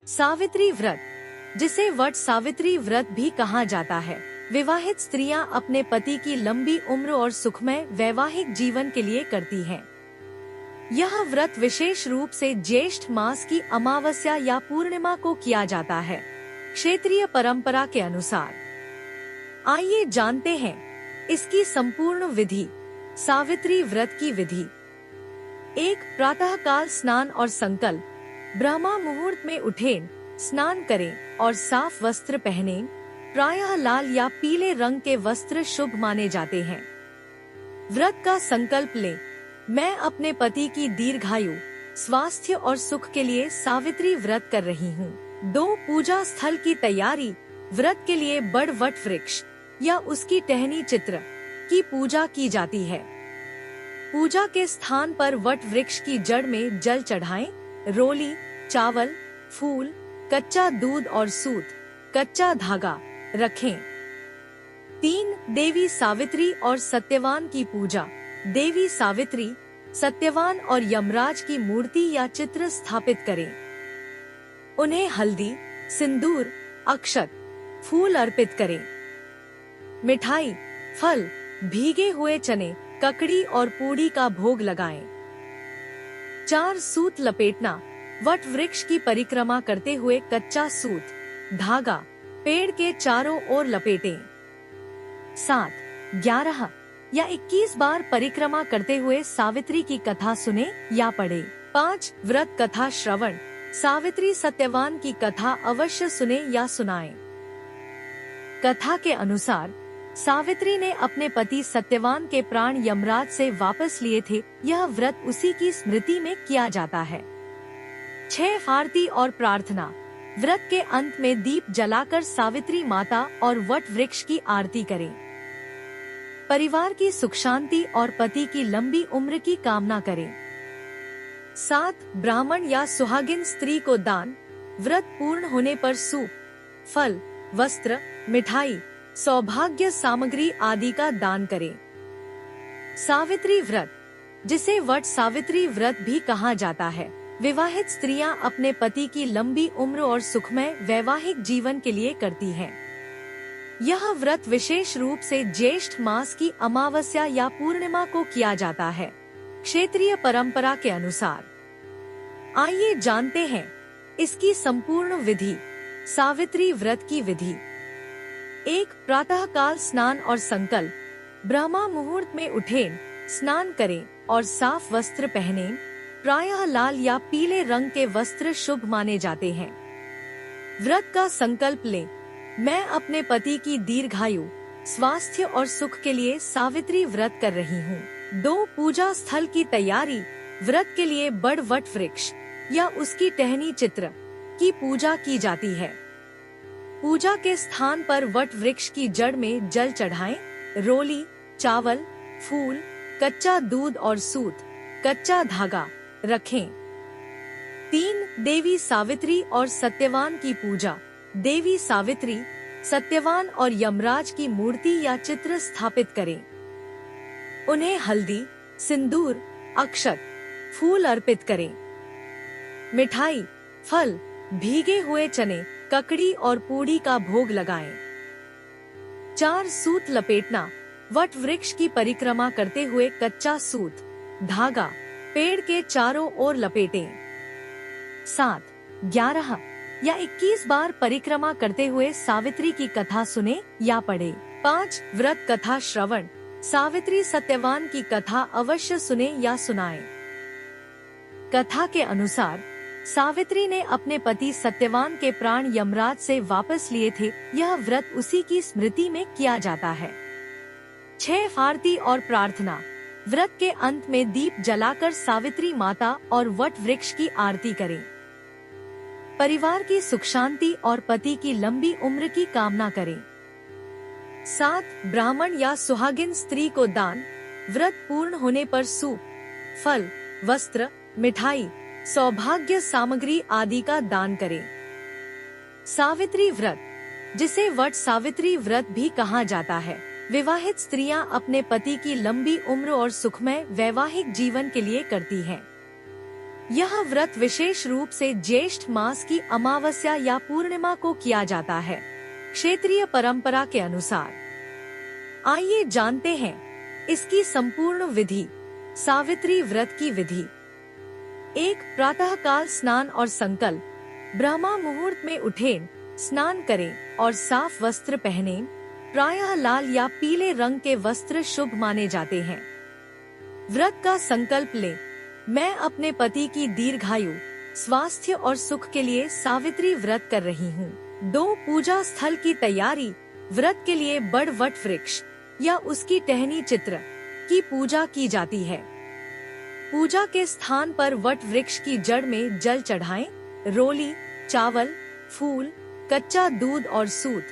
सावित्री व्रत, जिसे वट सावित्री व्रत भी कहा जाता है, विवाहित स्त्रियां अपने पति की लंबी उम्र और सुखमय वैवाहिक जीवन के लिए करती हैं। यह व्रत विशेष रूप से ज्येष्ठ मास की अमावस्या या पूर्णिमा को किया जाता है, क्षेत्रीय परंपरा के अनुसार। आइए जानते हैं इसकी संपूर्ण विधि। सावित्री व्रत की विधि। 1. प्रातःकाल स्नान और संकल्प। ब्रह्मा मुहूर्त में उठें, स्नान करें और साफ वस्त्र पहनें। प्रायः लाल या पीले रंग के वस्त्र शुभ माने जाते हैं। व्रत का संकल्प लें। मैं अपने पति की दीर्घायु, स्वास्थ्य और सुख के लिए सावित्री व्रत कर रही हूँ। 2. पूजा स्थल की तैयारी। व्रत के लिए बड़ वट वृक्ष या उसकी टहनी चित्र की पूजा की जाती है। पूजा के स्थान पर वट वृक्ष की जड़ में जल चढ़ाएं। रोली, चावल, फूल, कच्चा दूध और सूत, कच्चा धागा रखें। 3. देवी सावित्री और सत्यवान की पूजा। देवी सावित्री, सत्यवान और यमराज की मूर्ति या चित्र स्थापित करें। उन्हें हल्दी, सिंदूर, अक्षत, फूल अर्पित करें। मिठाई, फल, भीगे हुए चने, ककड़ी और पूड़ी का भोग लगाएं। 4. सूत लपेटना। वट वृक्ष की परिक्रमा करते हुए कच्चा सूत, धागा पेड़ के चारों ओर लपेटें। 7. 11 या 21 बार परिक्रमा करते हुए सावित्री की कथा सुने या पढ़े। 5. व्रत कथा श्रवण। सावित्री सत्यवान की कथा अवश्य सुने या सुनाएं। कथा के अनुसार सावित्री ने अपने पति सत्यवान के प्राण यमराज से वापस लिए थे। यह व्रत उसी की स्मृति में किया जाता है। 6. आरती और प्रार्थना। व्रत के अंत में दीप जलाकर सावित्री माता और वट वृक्ष की आरती करें। परिवार की सुख शांति और पति की लंबी उम्र की कामना करें। 7. ब्राह्मण या सुहागिन स्त्री को दान। व्रत पूर्ण होने पर सूप, फल, वस्त्र, मिठाई, सौभाग्य सामग्री आदि का दान करें। सावित्री व्रत, जिसे वट सावित्री व्रत भी कहा जाता है, विवाहित स्त्रियां अपने पति की लंबी उम्र और सुखमय वैवाहिक जीवन के लिए करती हैं। यह व्रत विशेष रूप से ज्येष्ठ मास की अमावस्या या पूर्णिमा को किया जाता है, क्षेत्रीय परंपरा के अनुसार। आइए जानते हैं इसकी संपूर्ण विधि। सावित्री व्रत की विधि। 1. प्रातःकाल स्नान और संकल्प। ब्रह्मा मुहूर्त में उठें, स्नान करें और साफ वस्त्र पहनें। प्रायः लाल या पीले रंग के वस्त्र शुभ माने जाते हैं। व्रत का संकल्प लें। मैं अपने पति की दीर्घायु, स्वास्थ्य और सुख के लिए सावित्री व्रत कर रही हूँ। 2. पूजा स्थल की तैयारी। व्रत के लिए बड़ वट वृक्ष या उसकी टहनी चित्र की पूजा की जाती है। पूजा के स्थान पर वट वृक्ष की जड़ में जल चढ़ाएं। रोली, चावल, फूल, कच्चा दूध और सूत, कच्चा धागा रखें। 3. देवी सावित्री और सत्यवान की पूजा। देवी सावित्री, सत्यवान और यमराज की मूर्ति या चित्र स्थापित करें। उन्हें हल्दी, सिंदूर, अक्षत, फूल अर्पित करें। मिठाई, फल, भीगे हुए चने, ककड़ी और पूड़ी का भोग लगाएं। 4. सूत लपेटना। वट वृक्ष की परिक्रमा करते हुए कच्चा सूत, धागा पेड़ के चारों ओर लपेटें। 7. 11 या 21 बार परिक्रमा करते हुए सावित्री की कथा सुने या पढ़े। 5. व्रत कथा श्रवण। सावित्री सत्यवान की कथा अवश्य सुने या सुनाएं। कथा के अनुसार सावित्री ने अपने पति सत्यवान के प्राण यमराज से वापस लिए थे। यह व्रत उसी की स्मृति में किया जाता है। 6. आरती और प्रार्थना। व्रत के अंत में दीप जलाकर सावित्री माता और वट वृक्ष की आरती करें। परिवार की सुख शांति और पति की लंबी उम्र की कामना करें। 7. ब्राह्मण या सुहागिन स्त्री को दान। व्रत पूर्ण होने पर सूप, फल, वस्त्र, मिठाई, सौभाग्य सामग्री आदि का दान करें। सावित्री व्रत, जिसे वट सावित्री व्रत भी कहा जाता है, विवाहित स्त्रियां अपने पति की लंबी उम्र और सुखमय वैवाहिक जीवन के लिए करती हैं। यह व्रत विशेष रूप से ज्येष्ठ मास की अमावस्या या पूर्णिमा को किया जाता है, क्षेत्रीय परंपरा के अनुसार। आइए जानते हैं इसकी संपूर्ण विधि। सावित्री व्रत की विधि। 1. प्रातःकाल स्नान और संकल्प। ब्रह्मा मुहूर्त में उठें, स्नान करें और साफ वस्त्र पहनें। प्रायः लाल या पीले रंग के वस्त्र शुभ माने जाते हैं। व्रत का संकल्प लें। मैं अपने पति की दीर्घायु, स्वास्थ्य और सुख के लिए सावित्री व्रत कर रही हूँ। 2. पूजा स्थल की तैयारी। व्रत के लिए बड़ वट वृक्ष या उसकी टहनी चित्र की पूजा की जाती है। पूजा के स्थान पर वट वृक्ष की जड़ में जल चढ़ाएं। रोली, चावल, फूल, कच्चा दूध और सूत,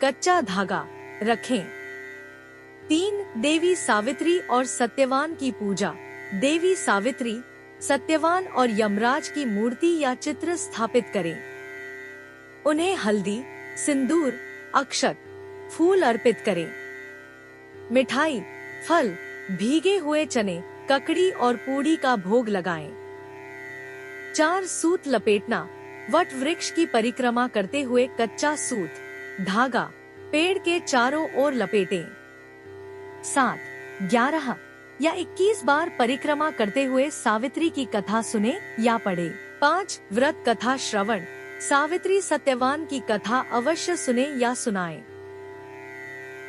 कच्चा धागा रखें। 3. देवी सावित्री और सत्यवान की पूजा। देवी सावित्री, सत्यवान और यमराज की मूर्ति या चित्र स्थापित करें। उन्हें हल्दी, सिंदूर, अक्षत, फूल अर्पित करें। मिठाई, फल, भीगे हुए चने, ककड़ी और पूड़ी का भोग लगाएं। 4. सूत लपेटना। वट वृक्ष की परिक्रमा करते हुए कच्चा सूत, धागा पेड़ के चारों ओर लपेटें। 7. 11 या 21 बार परिक्रमा करते हुए सावित्री की कथा सुने या पढ़े। 5. व्रत कथा श्रवण। सावित्री सत्यवान की कथा अवश्य सुने या सुनाएं।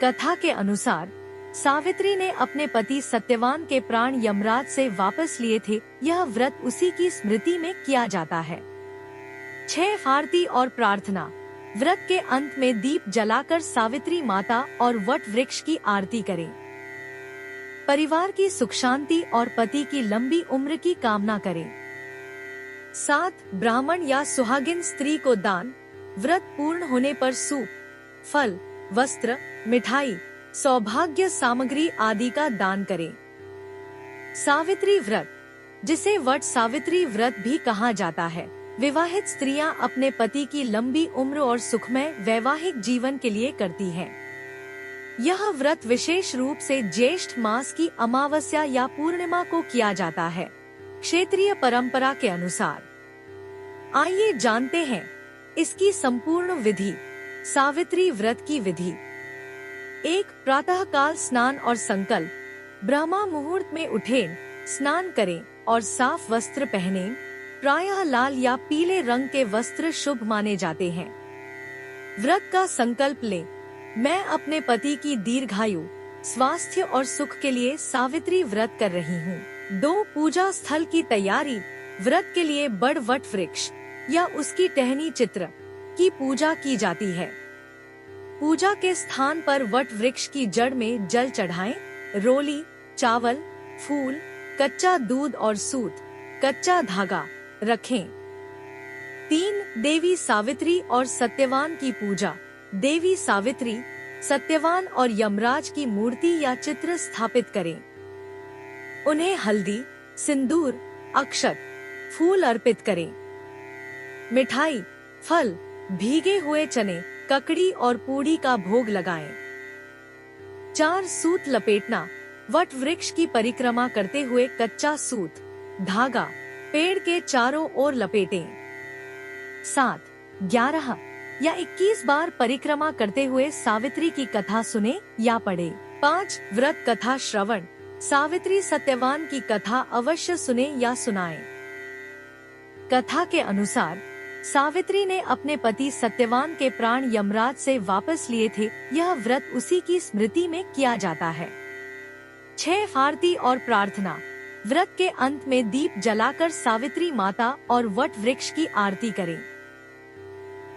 कथा के अनुसार सावित्री ने अपने पति सत्यवान के प्राण यमराज से वापस लिए थे। यह व्रत उसी की स्मृति में किया जाता है। 6. आरती और प्रार्थना। व्रत के अंत में दीप जलाकर सावित्री माता और वट वृक्ष की आरती करें। परिवार की सुख शांति और पति की लंबी उम्र की कामना करें। 7. ब्राह्मण या सुहागिन स्त्री को दान। व्रत पूर्ण होने पर सूप, फल, वस्त्र, मिठाई, सौभाग्य सामग्री आदि का दान करें। सावित्री व्रत, जिसे वट सावित्री व्रत भी कहा जाता है, विवाहित स्त्रियां अपने पति की लंबी उम्र और सुखमय वैवाहिक जीवन के लिए करती हैं। यह व्रत विशेष रूप से ज्येष्ठ मास की अमावस्या या पूर्णिमा को किया जाता है, क्षेत्रीय परंपरा के अनुसार। आइए जानते हैं इसकी संपूर्ण विधि। सावित्री व्रत की विधि। 1. प्रातःकाल स्नान और संकल्प। ब्रह्मा मुहूर्त में उठें, स्नान करें और साफ वस्त्र पहनें। प्रायः लाल या पीले रंग के वस्त्र शुभ माने जाते हैं। व्रत का संकल्प लें। मैं अपने पति की दीर्घायु, स्वास्थ्य और सुख के लिए सावित्री व्रत कर रही हूँ। 2. पूजा स्थल की तैयारी। व्रत के लिए बड़ वट वृक्ष या उसकी टहनी चित्र की पूजा की जाती है। पूजा के स्थान पर वट वृक्ष की जड़ में जल चढ़ाएं। रोली, चावल, फूल, कच्चा दूध और सूत, कच्चा धागा रखें। 3. देवी सावित्री और सत्यवान की पूजा। देवी सावित्री, सत्यवान और यमराज की मूर्ति या चित्र स्थापित करें। उन्हें हल्दी, सिंदूर, अक्षत, फूल अर्पित करें। मिठाई, फल, भीगे हुए चने, ककड़ी और पूड़ी का भोग लगाएं। 4. सूत लपेटना। वट वृक्ष की परिक्रमा करते हुए कच्चा सूत, धागा पेड़ के चारों ओर लपेटें। 7. 11 या 21 बार परिक्रमा करते हुए सावित्री की कथा सुने या पढ़े। 5. व्रत कथा श्रवण। सावित्री सत्यवान की कथा अवश्य सुने या सुनाएं। कथा के अनुसार सावित्री ने अपने पति सत्यवान के प्राण यमराज से वापस लिए थे। यह व्रत उसी की स्मृति में किया जाता है। 6. आरती और प्रार्थना। व्रत के अंत में दीप जलाकर सावित्री माता और वट वृक्ष की आरती करें।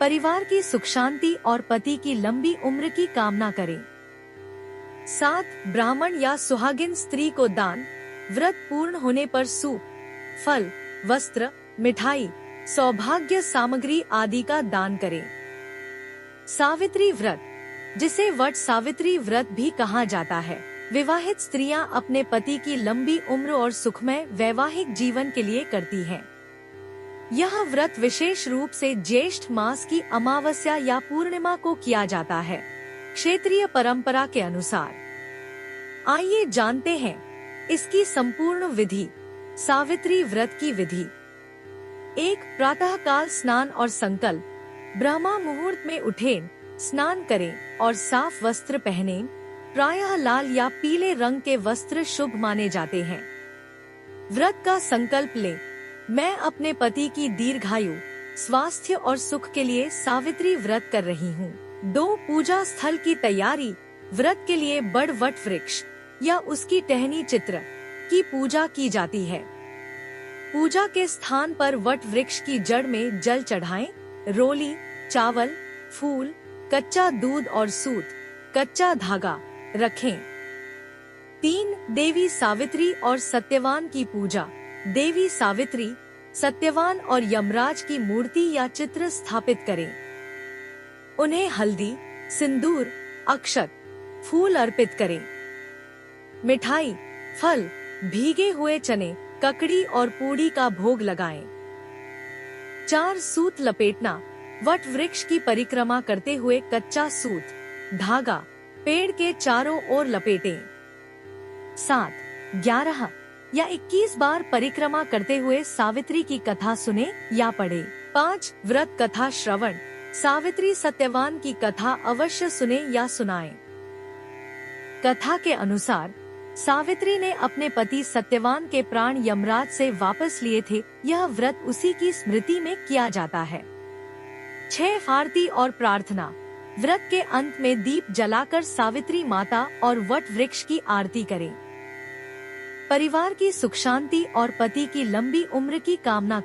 परिवार की सुख शांति और पति की लंबी उम्र की कामना करें। 7. ब्राह्मण या सुहागिन स्त्री को दान। व्रत पूर्ण होने पर सूप, फल, वस्त्र, मिठाई, सौभाग्य सामग्री आदि का दान करें। सावित्री व्रत, जिसे वट सावित्री व्रत भी कहा जाता है, विवाहित स्त्रियां अपने पति की लंबी उम्र और सुखमय वैवाहिक जीवन के लिए करती हैं। यह व्रत विशेष रूप से ज्येष्ठ मास की अमावस्या या पूर्णिमा को किया जाता है, क्षेत्रीय परंपरा के अनुसार। आइए जानते हैं इसकी संपूर्ण विधि। सावित्री व्रत की विधि। एक, प्रातःकाल स्नान और संकल्प। ब्रह्मा मुहूर्त में उठें, स्नान करें और साफ वस्त्र पहनें। प्रायः लाल या पीले रंग के वस्त्र शुभ माने जाते हैं। व्रत का संकल्प लें। मैं अपने पति की दीर्घायु, स्वास्थ्य और सुख के लिए सावित्री व्रत कर रही हूँ। 2, पूजा स्थल की तैयारी। व्रत के लिए बड़ वट वृक्ष या उसकी टहनी चित्र की पूजा की जाती है। पूजा के स्थान पर वट वृक्ष की जड़ में जल चढ़ाएं। रोली, चावल, फूल, कच्चा दूध और सूत, कच्चा धागा रखें। 3, देवी सावित्री और सत्यवान की पूजा। देवी सावित्री, सत्यवान और यमराज की मूर्ति या चित्र स्थापित करें। उन्हें हल्दी, सिंदूर, अक्षत, फूल अर्पित करें। मिठाई, फल, भीगे हुए चने, ककड़ी और पूड़ी का भोग लगाएं। 4, सूत लपेटना। वट वृक्ष की परिक्रमा करते हुए कच्चा सूत, धागा पेड़ के चारों ओर लपेटें। 7, 11 या 21 बार परिक्रमा करते हुए सावित्री की कथा सुने या पढ़े। 5, व्रत कथा श्रवण। सावित्री सत्यवान की कथा अवश्य सुने या सुनाएं। कथा के अनुसार सावित्री ने अपने पति सत्यवान के प्राण यमराज से वापस लिए थे। यह व्रत उसी की स्मृति में किया जाता है। 6, आरती और प्रार्थना। व्रत के अंत में दीप जलाकर सावित्री माता और वट वृक्ष की आरती करें। परिवार की सुख शांति और पति की लंबी उम्र की कामना करें।